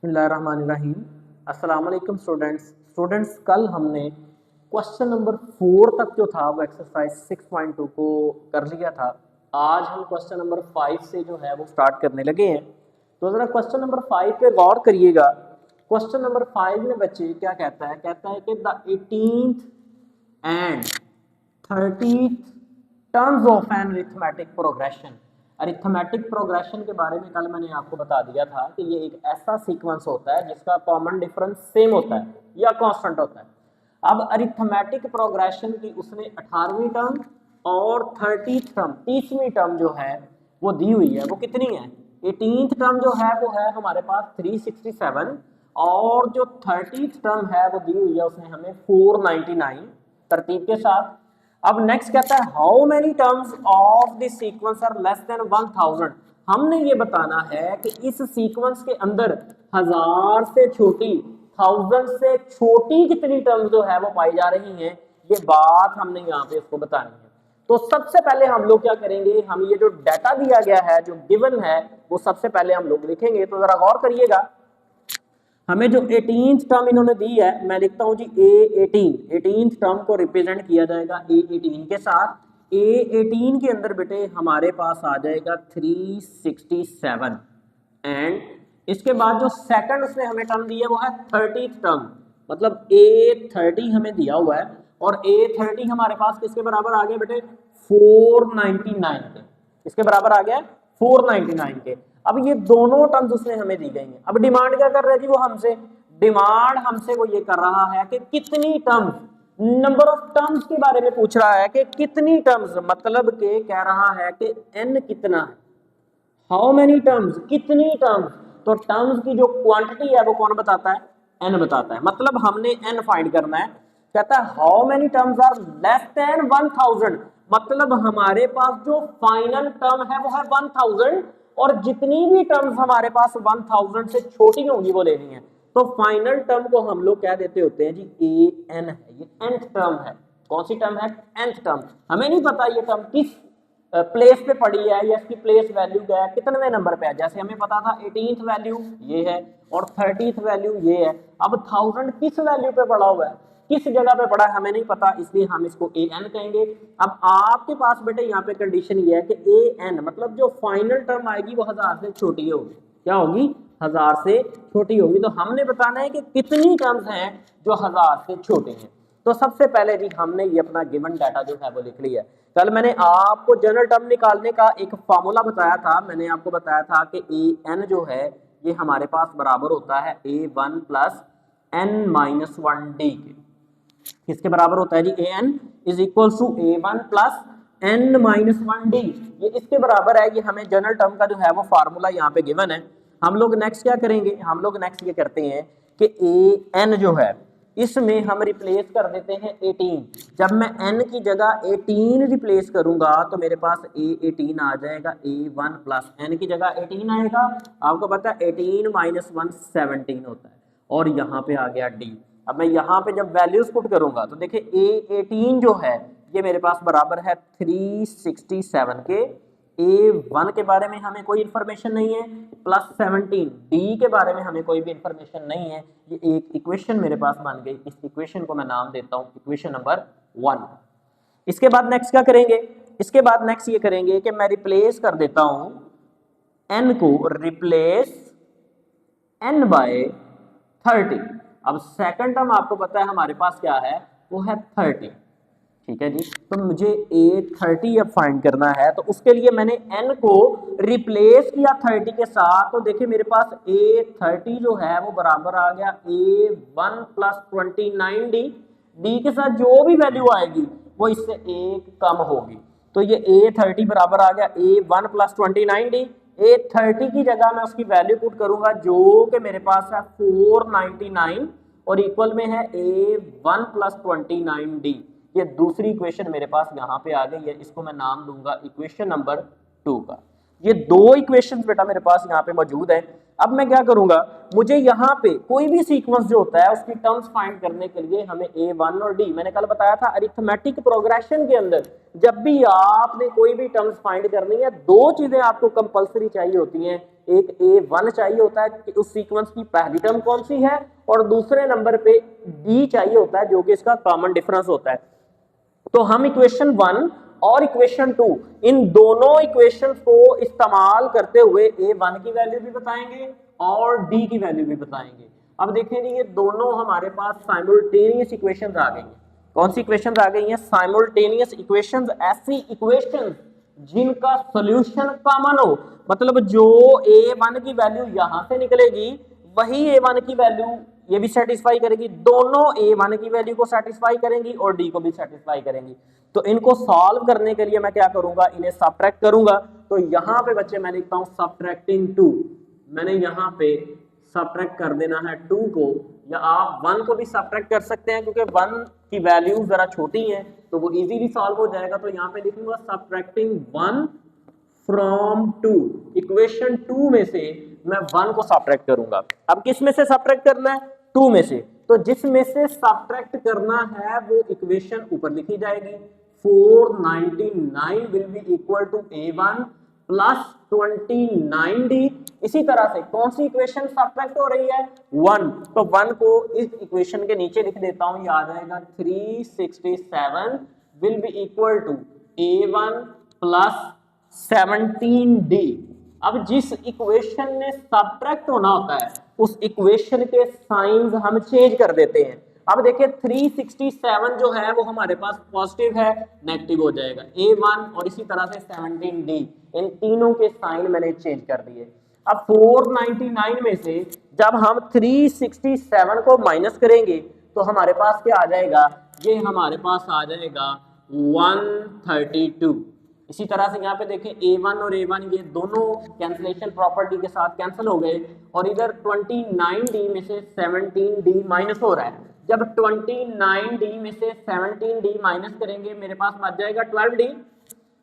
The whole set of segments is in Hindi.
बिस्मिल्लाहिर्रहमानिर्रहीम। अस्सलाम वालेकुम स्टूडेंट्स, कल हमने क्वेश्चन नंबर 4 तक जो था वो एक्सरसाइज 6.2 को कर लिया था। आज हम क्वेश्चन नंबर 5 से जो है वो स्टार्ट करने लगे हैं। तो ज़रा क्वेश्चन नंबर 5 पे गौर करिएगा। क्वेश्चन नंबर 5 में बच्चे क्या कहता है कि the 18th and 30th terms of an arithmetic progression. Arithmetic progression के बारे में कल मैंने आपको बता दिया था कि ये एक ऐसा सीक्वेंस होता है जिसका कॉमन डिफरेंस सेम होता है या कांस्टेंट होता है। अब अरिथमेटिक प्रोग्रेशन की उसने 18वीं टर्म और 30th टर्म 30वीं टर्म जो है वो दी हुई है। वो कितनी है? 18th टर्म जो है वो है हमारे पास 367 और जो 30th टर्म है वो दी हुई है उसने हमें 499 तरतीब के साथ। अब नेक्स्ट कहता है how many terms of this sequence are less than 1000। हमने ये बताना है कि इस सीक्वेंस के अंदर 1000 से छोटी, 1000 से छोटी कितनी टर्म्स जो है वो पाई जा रही हैं। ये बात हमने यहाँ पे इसको बतानी है। तो सबसे पहले हम लोग क्या करेंगे, हम ये जो डाटा दिया गया है जो गिवन है वो सबसे पहले हम लोग लिखेंगे। तो जरा गौर करिएगा, हमें जो 18th टर्म इन्होंने दी है, मैं लिखता हूं जी A18। 18th टर्म को रिप्रेजेंट किया जाएगा A18 के साथ। A18 के अंदर बेटे हमारे पास आ जाएगा 367 एंड इसके बाद जो सेकंड उसने हमें टर्म दी है वो है 30th टर्म, मतलब A30 हमें दिया हुआ है और A30 हमारे पास किसके बराबर आ गया बेटे? 499 के। इसके बराबर आ गया 499 के। अब ये दोनों टर्म्स उसने हमें दी गई हैं। अब डिमांड क्या कर रहा है जी वो हमसे? डिमांड हमसे वो ये कर रहा है कि कितनी टर्म्स, नंबर ऑफ टर्म्स के बारे में पूछ रहा है कि कितनी टर्म्स, मतलब के कह रहा है कि n कितना है। हाउ मेनी टर्म्स, कितनी टर्म्स। तो टर्म्स की जो क्वांटिटी है वो कौन बताता है? n बताता है। मतलब हमने n फाइंड करना है। कहता है how many terms are less than 1000, मतलब हमारे पास जो फाइनल टर्म है वो है 1000 और जितनी भी टर्म्स हमारे पास 1000 से छोटी होंगी वो लेनी है। तो फाइनल टर्म को हम लोग क्या देते होते हैं जी? an है, ये nth टर्म है। कौन सी टर्म है? nth term. हमें नहीं पता ये टर्म किस प्लेस पे पड़ी है या इसकी प्लेस वैल्यू क्या है, कितने नंबर पे है। जैसे हमें पता था 18th वैल्यू ये है और 30th वैल्यू ये है। अब 1000 किस वैल्यू पे पड़ा हुआ है, किस जगह पे पड़ा है हमें नहीं पता, इसलिए हम इसको an कहेंगे। अब आपके पास बेटे यहाँ पे कंडीशन ये है कि an मतलब जो फाइनल टर्म आएगी वो 1000 से छोटी होगी। क्या होगी? 1000 से छोटी होगी। तो हमने बताना है कि कितनी टर्म्स हैं जो 1000 से छोटे हैं। तो सबसे पहले जी हमने ये अपना गिवन डाटा जो है वो लिख लिया है। कल मैंने आपको जनरल टर्म निकालने का एक फार्मूला बताया था। मैंने आपको बताया था कि an जो है ये हमारे पास बराबर होता है A1 प्लस n-1d के। किसके बराबर होता है जी? an is equal to A1 plus n-1d। ये इसके बराबर है। ये हमें जनरल टर्म का जो है वो फार्मूला यहाँ पे गिवन है। हम लोग नेक्स्ट क्या करेंगे? हम लोग नेक्स्ट ये करते हैं कि an जो है इसमें हम रिप्लेस कर देते हैं 18। जब मैं n की जगह 18 रिप्लेस करूंगा तो मेरे पास A18 आ जाएगा। A1 प्लस n की जगह 18 आएगा। आपको पता है 18 माइनस 1 17 होता है और यहाँ पे आ गया d। अब मैं यहाँ पे जब वैल्यूज पुट करूंगा तो देखिए A18 जो है ये मेरे पास बराबर है 367 के। A1 के बारे में हमें कोई इन्फॉर्मेशन नहीं है, प्लस 17 D के बारे में हमें कोई भी इन्फॉर्मेशन नहीं है। ये एक इक्वेशन मेरे पास बन गई। इस इक्वेशन को मैं नाम देता हूँ इक्वेशन नंबर 1। इसके बाद नेक्स्ट क्या करेंगे? इसके बाद नेक्स्ट ये करेंगे कि मैं रिप्लेस कर देता हूँ n को, रिप्लेस n बाय 30। अब सेकंड टर्म आपको पता है हमारे पास क्या है, वो है 30। ठीक है जी। तो मुझे A30 अब फाइंड करना है तो उसके लिए मैंने n को रिप्लेस किया 30 के साथ। तो देखिए मेरे पास A30 जो है वो बराबर आ गया A1 प्लस 29d। d के साथ जो भी वैल्यू आएगी वो इससे एक कम होगी। तो ये A30 बराबर आ गया A1 प्लस 29d। A30 की जगह मैं उसकी वैल्यू पुट करूंगा जो कि मेरे पास है 499 और इक्वल में है A1 प्लस 29d। ये दूसरी इक्वेशन मेरे पास यहाँ पे आ गई है। इसको मैं नाम दूंगा इक्वेशन नंबर 2 का। ये दो इक्वेशंस बेटा मेरे पास यहाँ पे मौजूद है। अब मैं क्या करूंगा, मुझे यहाँ पे कोई भी सीक्वेंस जो होता है उसकी टर्म्स फाइंड करने के लिए हमें A1 और D, मैंने कल बताया था अरिथमेटिक प्रोग्रेशन के अंदर जब भी आपने कोई भी टर्म्स फाइंड करनी है, दो चीजें आपको कंपलसरी चाहिए होती हैं। एक A1 चाहिए होता है कि उस सीक्वेंस की पहली टर्म कौन सी है, और दूसरे नंबर पे D चाहिए होता है जो कि इसका कॉमन डिफरेंस होता है। तो हम इक्वेशन 1 और इक्वेशन 2 इन दोनों इक्वेशन को इस्तेमाल करते हुए A1 की वैल्यू भी बताएंगे और D की वैल्यू भी बताएंगे। अब देखें जी, ये दोनों हमारे पास साइमल्टेनियस इक्वेशंस आ गई हैं। कौन सी इक्वेशंस आ गई हैं? साइमल्टेनियस इक्वेशंस, ऐसी इक्वेशंस जिनका सॉल्यूशन कॉमन हो, मतलब जो A1 की वैल्यू यहां से निकलेगी वही A1 की वैल्यू ये भी सेटिस्फाई करेगी, दोनों A1 की वैल्यू को सेटिस्फाई करेंगी और D को भी सेटिस्फाई करेंगी। तो इनको सॉल्व करने के लिए मैं क्या करूंगा, इन्हें सबट्रैक्ट करूंगा। तो यहां पे बच्चे मैं लिखता हूं सबट्रैक्टिंग 2, मैंने यहां पे सबट्रैक्ट कर देना है 2 को, या आप 1 को भी सबट्रैक्ट कर सकते हैं क्योंकि 1 की वैल्यू जरा छोटी है तो वो इजीली सॉल्व हो जाएगा। तो यहां पे लिखूंगा सबट्रैक्टिंग 1 फ्रॉम 2, इक्वेशन 2 में से मैं 1 को सबट्रैक्ट करूंगा। अब किस में से सबट्रैक्ट करना है? 2 में से। तो जिसमें से सबट्रैक्ट करना है वो इक्वेशन ऊपर लिखी जाएगी, 499 will be equal to A1 plus 29D। इसी तरह से कौन सी इक्वेशन सबट्रैक्ट हो रही है? 1, तो 1 को इस इक्वेशन के नीचे लिख देता हूं, ये आ जाएगा 367 will be equal to A1 plus 17D। अब जिस इक्वेशन में सबट्रैक्ट होना होता है उस इक्वेशन के साइंस हम चेंज कर देते हैं। अब देखिए 367 जो है वो हमारे पास पॉजिटिव है, नेगेटिव हो जाएगा A1, और इसी तरह से 17D, इन तीनों के साइन मैंने चेंज कर दिए। अब 499 में से जब हम 367 को माइनस करेंगे तो हमारे पास क्या आ जाएगा, ये हमारे पास आ जाएगा 132। इसी तरह से यहाँ पे देखें A1 और A1 ये दोनों कैंसलेशन प्रॉपर्टी के साथ कैंसिल हो गए, और इधर 29D में से 17D माइनस हो रहा है। जब 29D में से 17D माइनस करेंगे मेरे पास बच जाएगा 12D,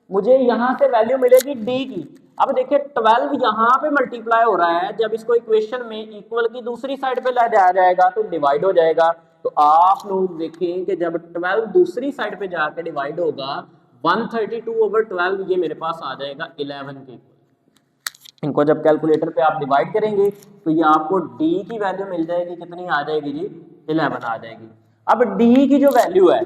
मुझे यहाँ से वैल्यू मिलेगी D की। अब देखिए 12 यहाँ पे मल्टीप्लाई हो रहा है, जब इसको इक्वेशन में इक्वल की दूसरी साइड पे ला जाया जाएगा तो डिवाइड हो जाएगा। तो आप लोग देखें कि जब 12 दूसरी साइड पे जाकर डिवाइड होगा 132/12, ये मेरे पास आ जाएगा 11 के इक्वल। इनको जब कैलकुलेटर पे आप डिवाइड करेंगे तो ये आपको D की वैल्यू मिल जाएगी, कितनी आ जाएगी जी? 11 आ जाएगी। अब D की जो वैल्यू है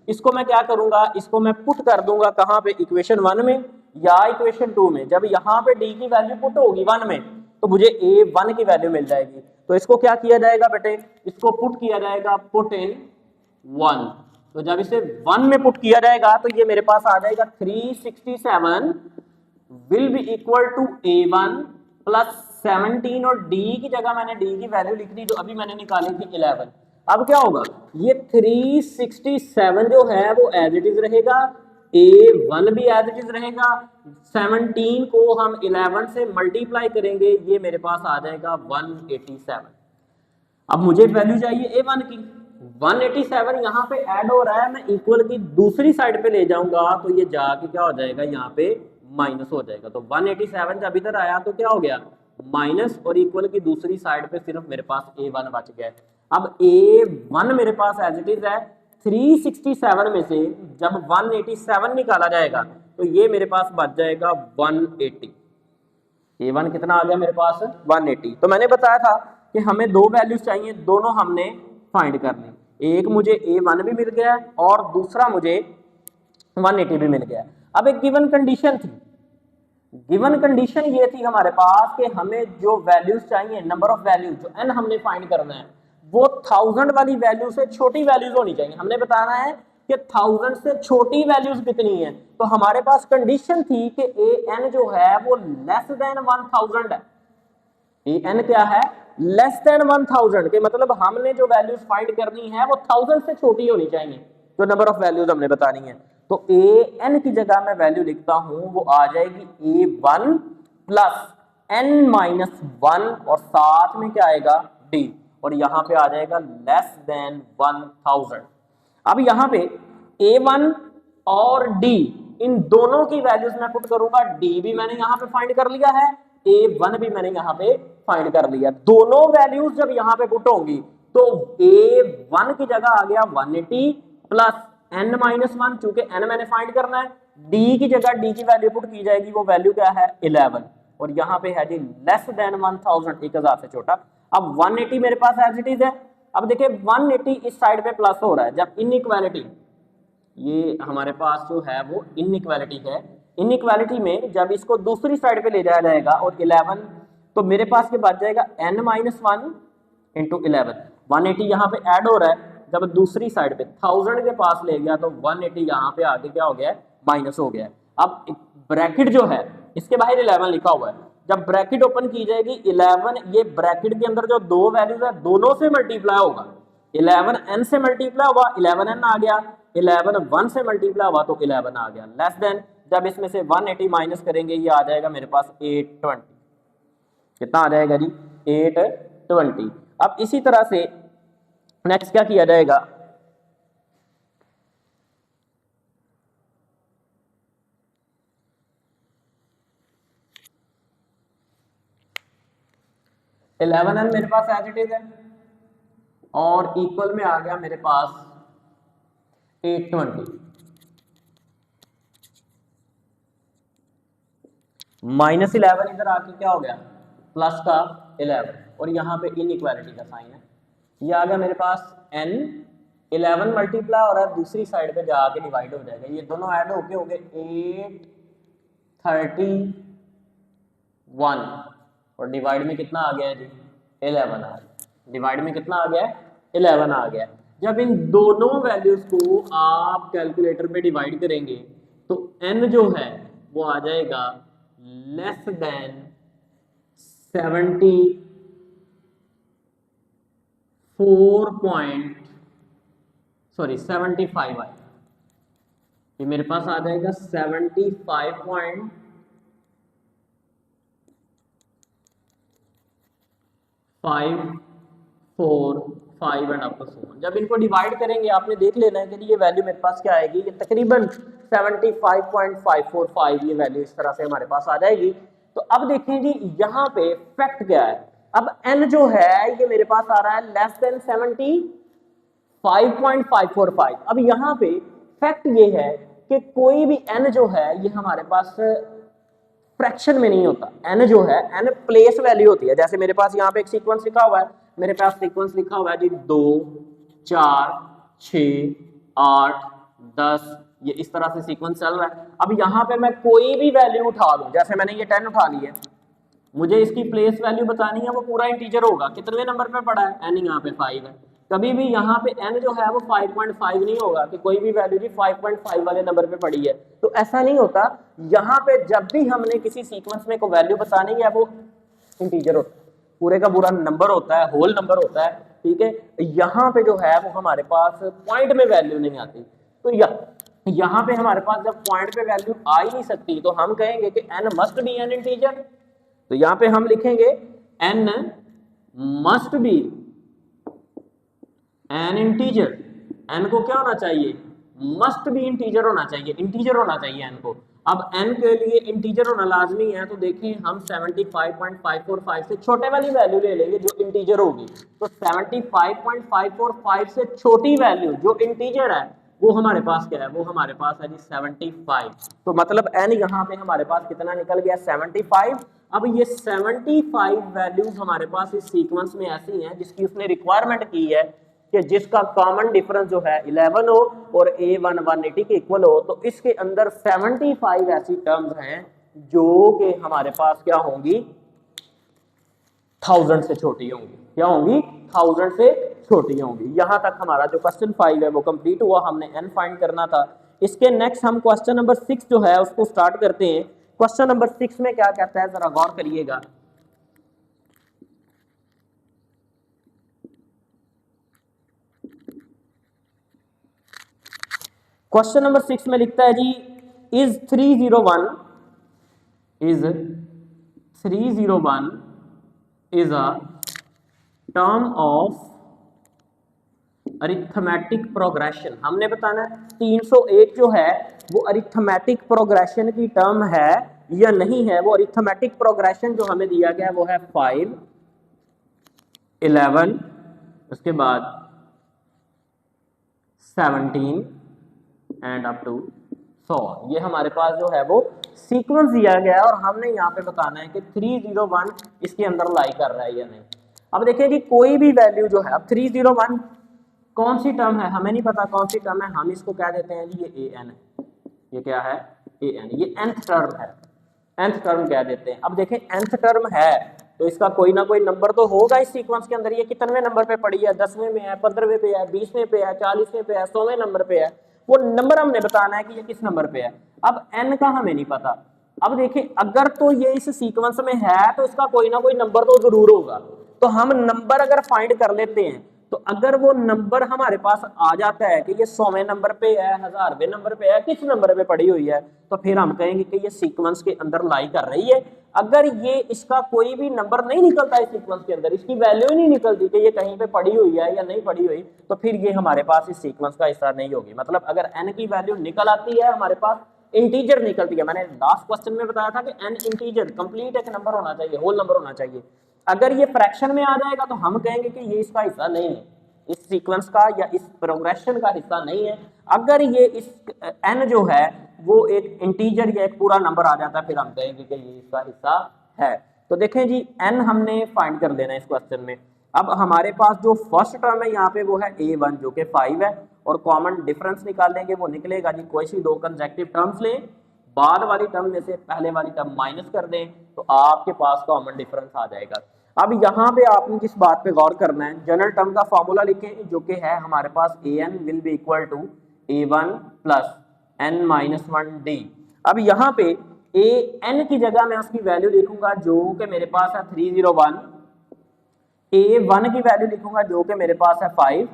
इसको मैं क्या करूंगा, इसको मैं पुट कर दूंगा कहां पे? इक्वेशन 1 में या इक्वेशन 2 में। जब यहां पे D की वैल्यू पुट होगी 1 में तो मुझे A1 की वैल्यू मिल जाएगी। तो इसको क्या किया जाएगा बेटे, इसको पुट किया जाएगा, पुट इन 1। तो जब इसे 1 में पुट किया जाएगा तो ये मेरे पास आ जाएगा 367 will be equal to A1 plus 17, और D की जगह मैंने D की वैल्यू लिख दी जो अभी मैंने निकाली थी 11। अब क्या होगा, ये 367 जो है वो एज इट इज रहेगा, A1 भी एज इट इज रहेगा, 17 को हम 11 से मल्टीप्लाई करेंगे, ये मेरे पास आ जाएगा 187। अब मुझे वैल्यू चाहिए A1 की, 187 यहाँ पे ऐड हो रहा है, मैं इक्वल की दूसरी साइड पे ले जाऊंगा तो ये जाके क्या हो जाएगा, यहाँ पे माइनस हो जाएगा। तो 187 जब इधर आया तो क्या हो गया, माइनस, और इक्वल की दूसरी साइड पे सिर्फ मेरे पास A1 बच गया। अब A1 मेरे पास एज इट इज है, 367 में से जब 187 निकाला जाएगा तो ये मेरे पास बच जाएगा 180। A1 कितना आ गया मेरे पास, 180। तो मैंने बताया था कि हमें दो वैल्यूज चाहिए, दोनों हमने फाइंड कर ली। एक मुझे A1 भी मिल गया और दूसरा मुझे 180 भी मिल गया। अब एक गिवन कंडीशन थी, गिवन कंडीशन ये थी हमारे पास कि हमें जो वैल्यूज चाहिए, नंबर ऑफ वैल्यूज जो n हमने फाइंड करना है वो 1000 वाली वैल्यू से छोटी वैल्यूज होनी चाहिए। हमने बताना है कि 1000 से छोटी वैल्यूज कितनी है। तो हमारे पास कंडीशन थी कि an जो है वो लेस देन 1000 है। an क्या है, लेस देन 1000 के मतलब हमने जो वैल्यूज फाइंड करनी है वो 1000 से छोटी होनी चाहिए, जो नंबर ऑफ वैल्यूज हमने बतानी है। तो an की जगह मैं वैल्यू लिखता हूं, वो आ जाएगी A1 प्लस n-1, और साथ में क्या आएगा, d, और यहां पे आ जाएगा लेस देन 1000। अब यहां पे A1 और d इन दोनों की वैल्यूज मैं पुट करूंगा, d भी मैंने यहां पे फाइंड कर लिया है, A1 भी मैंने यहाँ पे फाइंड कर लिया। दोनों वैल्यूज जब यहाँ पे पुट होंगी तो A1 की जगह आ गया 180 प्लस n-1, चूंकि n मैंने फाइंड करना है। d की जगह d की वैल्यू पुट की जाएगी, वो वैल्यू क्या है 11, और यहाँ पे है जी लेस देन 1000, 1000 से छोटा। अब 180 मेरे पास एज इट इज है। अब देखिए 180 इस साइड पे प्लस हो रहा है, जब इनइक्वालिटी, ये हमारे पास जो है वो इनइक्वालिटी है, इनइक्वालिटी में जब इसको दूसरी साइड पे ले जाया जाएगा और 11, तो मेरे पास ये बच जाएगा n-1 इंटू 11। 180 यहाँ पे ऐड हो रहा है, जब दूसरी साइड पे 1000 के पास ले गया तो 180 यहाँ पे आगे क्या हो गया है, माइनस हो गया है। अब ब्रैकेट जो है इसके बाहर 11 लिखा हुआ है, जब ब्रैकेट ओपन की जाएगी 11, ये ब्रैकेट के अंदर जो दो वैल्यूज है दोनों से मल्टीप्लाई होगा। 11 n से मल्टीप्लाई हुआ 11 n आ गया, 11 1 से मल्टीप्लाई हुआ तो 11 आ गया, लेस देन जब इसमें से 180 माइनस करेंगे ये आ जाएगा मेरे पास 820। कितना आ जाएगा जी 820। अब इसी तरह से नेक्स्ट क्या किया जाएगा, इलेवन एन मेरे पास एज इट इज है और इक्वल में आ गया मेरे पास 820 माइनस 11 इधर आके क्या हो गया प्लस का 11, और यहाँ पे इनइक्वालिटी का साइन है, ये आ गया मेरे पास n, 11 मल्टीप्लाई और दूसरी साइड पे जाके डिवाइड हो जाएगा, ये दोनों ऐड होके हो गए 831, और डिवाइड में कितना आ गया है जी 11 आ गया, डिवाइड में कितना आ गया है 11 आ गया। जब इन दोनों वैल्यूज को आप कैलकुलेटर में डिवाइड करेंगे तो n जो है वो आ जाएगा लेस देन 75 आएगा, ये मेरे पास आ जाएगा 75.545 and up to so on. जब इनको डिवाइड करेंगे आपने देख लेना है कि ये वैल्यू मेरे पास क्या आएगी, ये तकरीबन 75.545 ये वैल्यू इस तरह से हमारे पास आ जाएगी। तो अब देखें जी यहाँ पे फैक्ट क्या है, अब n जो है ये मेरे पास आ रहा है लेस देन 75.545। अब यहाँ पे फैक्ट ये है कि कोई भी n जो है ये हमारे पास फ्रैक्शन में नहीं होता, n जो है n प्लेस वैल्यू होती है। जैसे मेरे पास यहाँ पे एक सीक्वेंस लिखा हुआ है, मेरे पास सीक्वेंस लिखा हुआ है जी 2 4 6 8 10, ये इस तरह से सीक्वेंस चल रहा है। अब यहाँ पे मैं कोई भी वैल्यू उठा लूं, जैसे मैंने ये 10 उठा ली है, मुझे इसकी प्लेस वैल्यू बतानी है, वो पूरा इंटीजर होगा, कितने नंबर पे पड़ा है n, यहाँ पे 5 है, कभी भी यहाँ पे n जो है वो 5.5 नहीं होगा कि कोई भी वैल्यू जी 5.5 वाले नंबर पे पड़ी है, तो ऐसा नहीं होता। यहाँ पे जब भी हमने किसी सीक्वेंस में कोई वैल्यू बतानी है वो इंटीजर होता है, पूरे का पूरा नंबर होता है, होल नंबर होता है, ठीक है। यहाँ पे जो है वो हमारे पास पॉइंट में वैल्यू नहीं आती, तो यहाँ पे हमारे पास जब पॉइंट पे वैल्यू आ ही नहीं सकती तो हम कहेंगे कि n must be N integer. तो यहाँ पे हम लिखेंगे n must be N integer, n को क्या होना चाहिए, मस्ट बी इंटीजर होना चाहिए, इंटीजर होना चाहिए n को। अब n के लिए इंटीजर होना लाजमी है, तो देखें हम 75.545 से छोटे वाली वैल्यू ले लेंगे जो इंटीजर होगी, तो 75.545 से छोटी वैल्यू जो इंटीजर है वो हमारे पास क्या है, वो हमारे पास है जी 75। तो मतलब n यहाँ पे हमारे पास कितना निकल गया 75। अब ये 75 वैल्यूज हमारे पास इस सीक्वेंस में ऐसी हैं जिसकी उसने रिक्वायरमेंट की है कि जिसका कॉमन डिफरेंस जो है 11 हो और a1 180 के इक्वल हो, तो इसके अंदर 75 ऐसी टर्म्स हैं जो कि हमारे पास क्या होंगी 1000 से छोटी होंगी, क्या होंगी 1000 से छोटी होंगी। यहां तक हमारा जो क्वेश्चन 5 है वो कंप्लीट हुआ, हमने n फाइंड करना था। इसके नेक्स्ट हम क्वेश्चन नंबर 6 जो है उसको स्टार्ट करते हैं। क्वेश्चन नंबर 6 में क्या कहता है जरा गौर करिएगा। क्वेश्चन नंबर 6 में लिखता है G is 301 is a term of arithmetic progression. हमने बताना है 301 जो है वो अरिथमेटिक प्रोग्रेशन की टर्म है या नहीं है, वो अरिथमेटिक प्रोग्रेशन जो हमें दिया गया है वो है 5, 11, उसके बाद 17 एंड अप टू 100। ये हमारे पास जो है वो सीक्वेंस दिया गया है और हमने यहाँ पे बताना है कि 301 इसके अंदर लाई कर रहा है या नहीं। अब देखिए कि कोई भी वैल्यू जो है, अब 301 कौन सी टर्म है हमें नहीं पता कौन सी टर्म है, हम इसको क्या देते हैं जी, ये an है। ये क्या है, an, ये nth टर्म है, nth टर्म कह देते हैं। अब देखें nth टर्म है तो इसका कोई ना कोई नंबर तो होगा इस सीक्वेंस के अंदर। ये कितने नंबर पे पड़ी है, 10वें में है, 15वें पे है, 20वें पे है, 40वें पे है, 100वें नंबर पे है, वो नंबर हमने बताना है कि ये किस नंबर पे है। अब n का हमें नहीं पता। अब देखिए अगर तो ये इस सीक्वेंस में है तो इसका कोई ना कोई नंबर तो जरूर होगा, तो हम नंबर अगर फाइंड कर लेते हैं तो अगर वो नंबर हमारे पास आ जाता है कि ये 100वें नंबर पे है, 1000वें नंबर पे है, किस नंबर पे पड़ी हुई है, तो फिर हम कहेंगे कि ये सीक्वेंस के अंदर लाई कर रही है। अगर ये इसका कोई भी नंबर नहीं निकलता है सीक्वेंस के अंदर, इसकी वैल्यू ही नहीं निकलती कि ये कहीं पे पड़ी हुई है या नहीं पड़ी हुई, तो फिर ये हमारे पास इस सीक्वेंस का हिस्सा नहीं होगी। मतलब अगर n की वैल्यू निकल आती है हमारे पास, इंटीजर निकलती है, मैंने लास्ट क्वेश्चन में बताया था कि n इंटीजर कंप्लीट एक नंबर होना चाहिए, होल नंबर होना चाहिए। अगर ये फ्रैक्शन में आ जाएगा तो हम कहेंगे कि ये इसका हिस्सा नहीं है, इस सीक्वेंस का या इस प्रोग्रेशन का हिस्सा नहीं है। अगर ये इस n जो है वो एक इंटीजर या एक पूरा नंबर आ जाता है फिर हम कहेंगे कि ये इसका हिस्सा है। तो देखें जी n हमने फाइंड कर लेना है इस क्वेश्चन में। अब हमारे पास जो फर्स्ट टर्म है यहाँ पे वो है a1 जो कि 5 है, और कॉमन डिफरेंस निकालेंगे, वो निकलेगा जी कोई सी दो कंसेक्टिव टर्म्स लें, बाद वाली टर्म में से पहले वाली टर्म माइनस कर दें तो आपके पास कॉमन डिफरेंस आ जाएगा। अब यहाँ पे आपने किस बात पे गौर करना है, जनरल टर्म का फॉर्मूला लिखें जो कि है हमारे पास an will be equal to a1 plus n-1d। अब यहाँ पे an की जगह मैं उसकी वैल्यू लिखूंगा जो कि मेरे पास है 301, a1 की वैल्यू लिखूंगा जो कि मेरे पास है 5,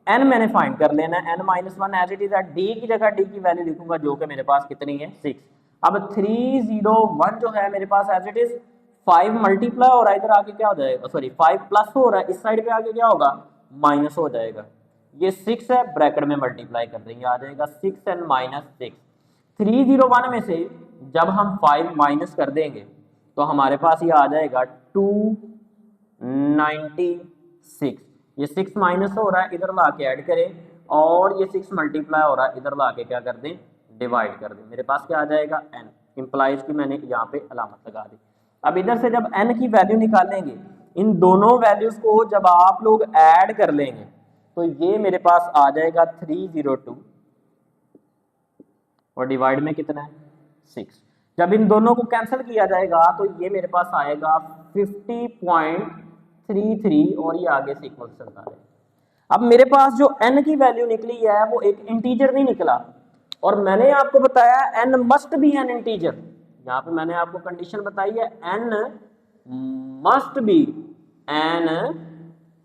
n मैंने फाइंड कर लेना है n-1 एज इट इज है, d की जगह d की वैल्यू लिखूंगा जो कि मेरे पास कितनी है 6। अब 301 जो है मेरे पास एज इट इज 5 मल्टीप्लाई हो रहा है, इधर आके क्या हो जाएगा, सॉरी 5 प्लस हो रहा है, इस साइड पे आके क्या होगा, माइनस हो जाएगा। ये 6 है, ब्रैकेट में मल्टीप्लाई कर देंगे, आ जाएगा 6 एंड माइनस 6। 301 में से जब हम 5 माइनस कर देंगे तो हमारे पास ये आ जाएगा 296। ये 6 माइनस हो रहा है, इधर ला के ऐड करें, और ये 6 मल्टीप्लाई हो रहा है, इधर ला के क्या कर दें, डिवाइड कर दें। मेरे पास क्या आ जाएगा n, इंप्लाइज की मैंने यहाँ पे अलामत लगा दी। अब इधर से जब n की वैल्यू निकालेंगे, इन दोनों वैल्यूज को जब आप लोग ऐड कर लेंगे तो ये मेरे पास आ जाएगा 302 और डिवाइड में कितना है 6। जब इन दोनों को कैंसिल किया जाएगा तो ये मेरे पास आएगा 50.33 और ये आगे सीक्वेंस चलता है। अब मेरे पास जो n की वैल्यू निकली है वो एक इंटीजर नहीं निकला, और मैंने आपको बताया n must be N integer. यहाँ पे मैंने आपको कंडीशन बताई है n must be N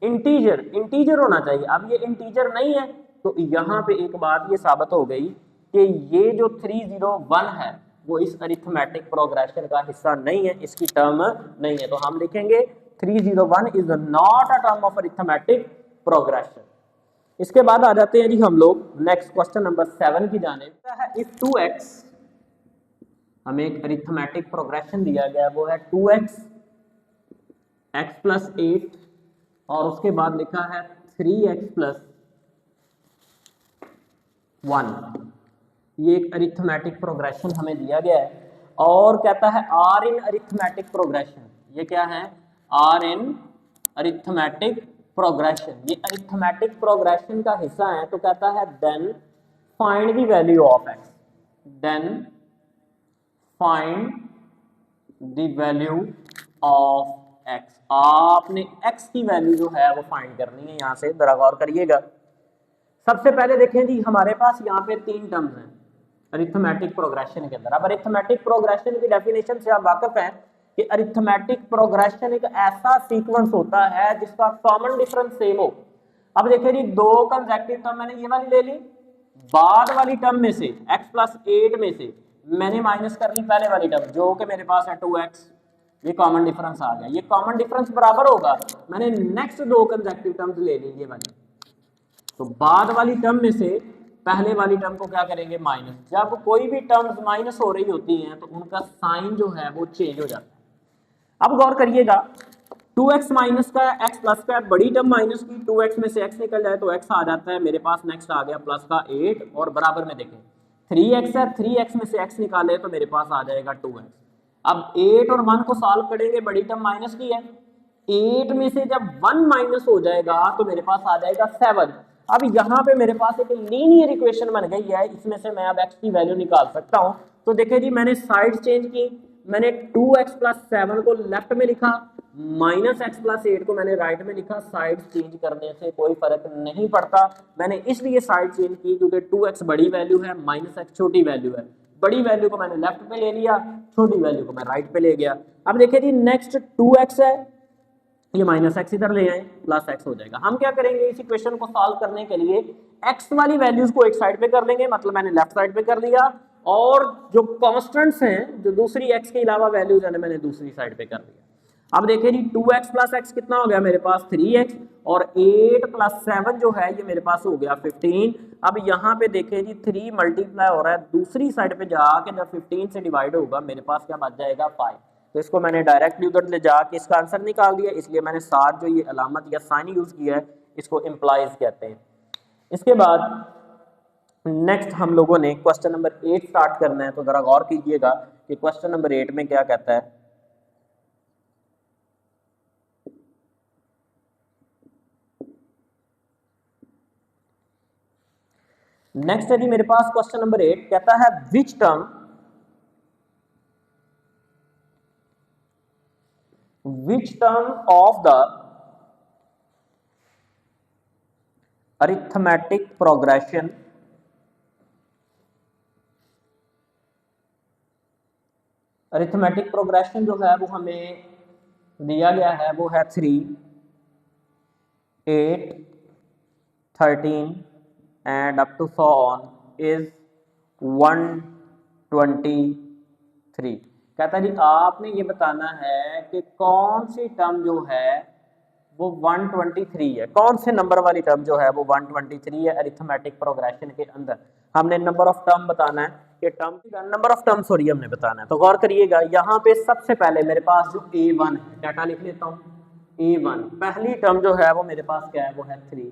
integer, integer होना चाहिए। अब ये इंटीजर नहीं है तो यहाँ पे एक बात ये साबित हो गई कि ये जो 301 है वो इस अरिथमेटिक प्रोग्रेशन का हिस्सा नहीं है, इसकी टर्म नहीं है। तो हम लिखेंगे 301 is not a term of arithmetic progression. इसके बाद आ जाते हैं जी हम लोग नेक्स्ट क्वेश्चन नंबर 7 की जानिब। इफ 2x, हमें एक अरिथमेटिक प्रोग्रेशन दिया गया वो है 2x x प्लस 8 और उसके बाद लिखा है 3x प्लस 1। ये एक अरिथमेटिक प्रोग्रेशन हमें दिया गया है और कहता है आर इन अरिथमेटिक प्रोग्रेशन। ये क्या है, आर इन अरिथमेटिक प्रोग्रेशन, ये अरिथमेटिक प्रोग्रेशन का हिस्सा है। तो कहता है then find the value of x, then find the value of x। आपने x की वैल्यू जो है वो फाइंड करनी है। यहाँ से जरा गौर करिएगा। सबसे पहले देखें जी हमारे पास यहाँ पे 3 टर्म्स हैं अरिथमेटिक प्रोग्रेशन के अंदर। अब अरिथमेटिक प्रोग्रेशन की डेफिनेशन से आप वाकिफ हैं कि अरिथमेटिक प्रोग्रेशन एक ऐसा सीक्वेंस होता है जिसका कॉमन डिफरेंस सेम हो। अब देखिए जी 2 कंसेक्टिव टर्म मैंने ये वाली ले ली, बाद वाली टर्म में से x प्लस 8 में से मैंने माइनस कर ली पहले वाली टर्म जो कि मेरे पास है 2x, ये कॉमन डिफरेंस आ गया। ये कॉमन डिफरेंस बराबर होगा, मैंने नेक्स्ट 2 कंसेक्टिव टर्म्स ले ली ये वाली, तो बाद वाली टर्म में से पहले वाली टर्म को क्या करेंगे माइनस। जब कोई भी टर्म्स माइनस हो रही होती हैं तो उनका साइन जो है वो चेंज हो जाता है। अब गौर करिएगा 2x माइनस का x प्लस का बड़ी टर्म माइनस की 2x में से x निकल जाए तो x आ जाता है, मेरे पास नेक्स्ट आ गया प्लस का 8 और बराबर में देखें 3x है, 3x में से x निकाले तो मेरे पास आ जाएगा 2x। अब 8 और 1 को सॉल्व करेंगे, बड़ी टर्म माइनस की है, 8 में से जब 1 माइनस हो जाएगा तो मेरे पास आ जाएगा 7। अब यहाँ पे मेरे पास एक लीनियर इक्वेशन बन गई है, इसमें से मैं अब x की वैल्यू निकाल सकता हूँ। तो देखिए जी मैंने साइड चेंज की, मैंने 2x प्लस 7 को लेफ्ट में लिखा, माइनस एक्स प्लस 8 को मैंने राइट में लिखा। साइड चेंज करने से कोई फर्क नहीं पड़ता, मैंने इसलिए साइड चेंज की क्योंकि 2x बड़ी वैल्यू है, माइनस एक्स छोटी वैल्यू है। बड़ी वैल्यू को मैंने लेफ्ट पे ले लिया, छोटी वैल्यू को मैं राइट पे ले गया। अब देखिए जी नेक्स्ट 2x है, ये माइनस एक्स इधर ले आए, प्लस एक्स हो जाएगा। हम क्या करेंगे इस इक्वेशन को सॉल्व करने के लिए एक्स वाली वैल्यूज को एक साइड पे कर लेंगे, मतलब मैंने लेफ्ट साइड पे कर लिया, और जो कांस्टेंट्स हैं जो दूसरी एक्स के अलावा वैल्यूज है मैंने दूसरी साइड पे कर लिया। अब देखिए जी 2x प्लस एक्स कितना हो गया मेरे पास 3x, और 8 प्लस 7 जो है ये मेरे पास हो गया 15। अब यहाँ पे देखिए जी 3 मल्टीप्लाई हो रहा है, दूसरी साइड पे जाके जब 15 से डिवाइड होगा मेरे पास क्या बच जाएगा 5। तो इसको मैंने डायरेक्टली उधर ले जाके इसका आंसर निकाल दिया, इसलिए मैंने साथ जो ये अलामत या साइन यूज किया है इसको इम्प्लाइज कहते हैं। इसके बाद नेक्स्ट हम लोगों ने क्वेश्चन नंबर 8 स्टार्ट करना है, तो जरा गौर कीजिएगा कि क्वेश्चन नंबर 8 में क्या कहता है। नेक्स्ट है जी मेरे पास क्वेश्चन नंबर 8 कहता है which term of the arithmetic progression जो है वो हमें दिया गया है, वो है 3, 8, 13 and up to so on is 123। कहता है जी आपने ये बताना है कि कौन सी टर्म जो है वो 123 है, कौन से नंबर वाली टर्म जो है वो 123 है अरिथमेटिक प्रोग्रेशन के अंदर। हमने नंबर ऑफ टर्म बताना है कि term number of term sorry हमने बताना है। तो गौर करिएगा यहाँ पे सबसे पहले मेरे पास जो a1 है, डाटा लिख लेता हूँ, a1 पहली टर्म जो है वो मेरे पास क्या है वो है 3।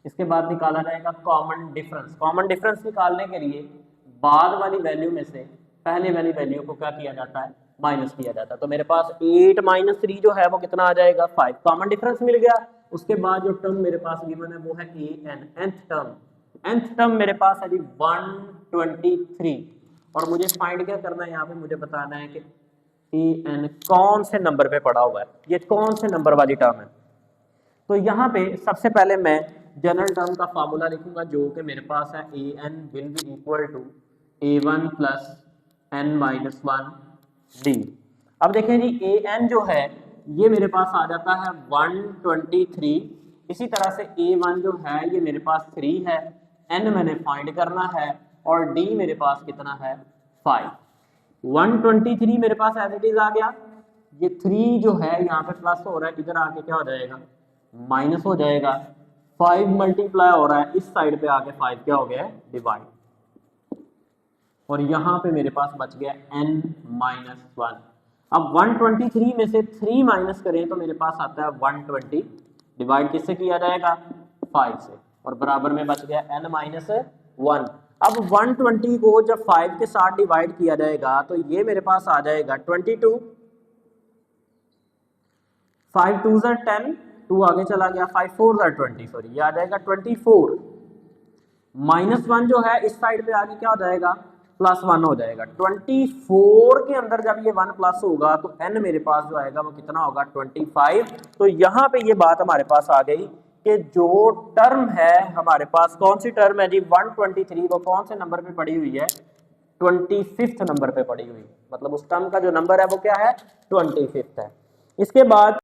इसके बाद निकाला जाएगा कॉमन डिफरेंस। कॉमन डिफरेंस निकालने के लिए बाद वाली वैल्यू में से पहले वाली वैल्यू को क्या किया जाता है माइनस किया जाता है। तो मेरे पास 8 माइनस 3 जो है वो कितना आ जाएगा 5। कॉमन डिफरेंस मिल गया। उसके बाद जो टर्म मेरे पास गिवन है वो है nth टर्म मेरे पास है जी 123, और मुझे फाइंड क्या करना है यहाँ पे, मुझे बताना है कि an कौन से नंबर पे पड़ा हुआ है, ये कौन से नंबर वाली टर्म है। तो यहाँ पे सबसे पहले मैं जनरल टर्म का फार्मूला लिखूंगा जो कि मेरे पास है an will be equal to a1 plus n minus 1 d। अब देखें जी an जो है ये मेरे पास आ जाता है 123, इसी तरह से a1 जो है ये मेरे पास 3 है, n मैंने फाइंड करना है, और d मेरे पास कितना है 5। 123 मेरे पास एज इट इज आ गया, ये 3 जो है यहाँ पे प्लस हो रहा है, इधर आके क्या हो जाएगा माइनस हो जाएगा। 5 मल्टीप्लाई हो रहा है, इस साइड पे आके 5 क्या हो गया डिवाइड, और यहाँ पे मेरे पास बच गया n माइनस 1। अब 123 में से 3 माइनस करें तो मेरे पास आता है 120, डिवाइड किससे किया जाएगा 5 से, और बराबर में बच गया n माइनस 1। अब 120 को जब 5 के साथ डिवाइड किया जाएगा तो ये मेरे पास आ जाएगा 22, 5 2 10, 2 आगे चला गया, 5 4 20, सॉरी ये आ जाएगा 24। माइनस 1 जो है इस साइड पे आगे क्या हो जाएगा प्लस 1 हो जाएगा। 24 के अंदर जब ये 1 प्लस होगा तो n मेरे पास जो आएगा वो कितना होगा 25। तो यहाँ पे ये बात हमारे पास आ गई कि जो टर्म है हमारे पास, कौन सी टर्म है जी 123, वो कौन से नंबर पे पड़ी हुई है 25th नंबर पे पड़ी हुई है, मतलब उस टर्म का जो नंबर है वो क्या है 25th है। इसके बाद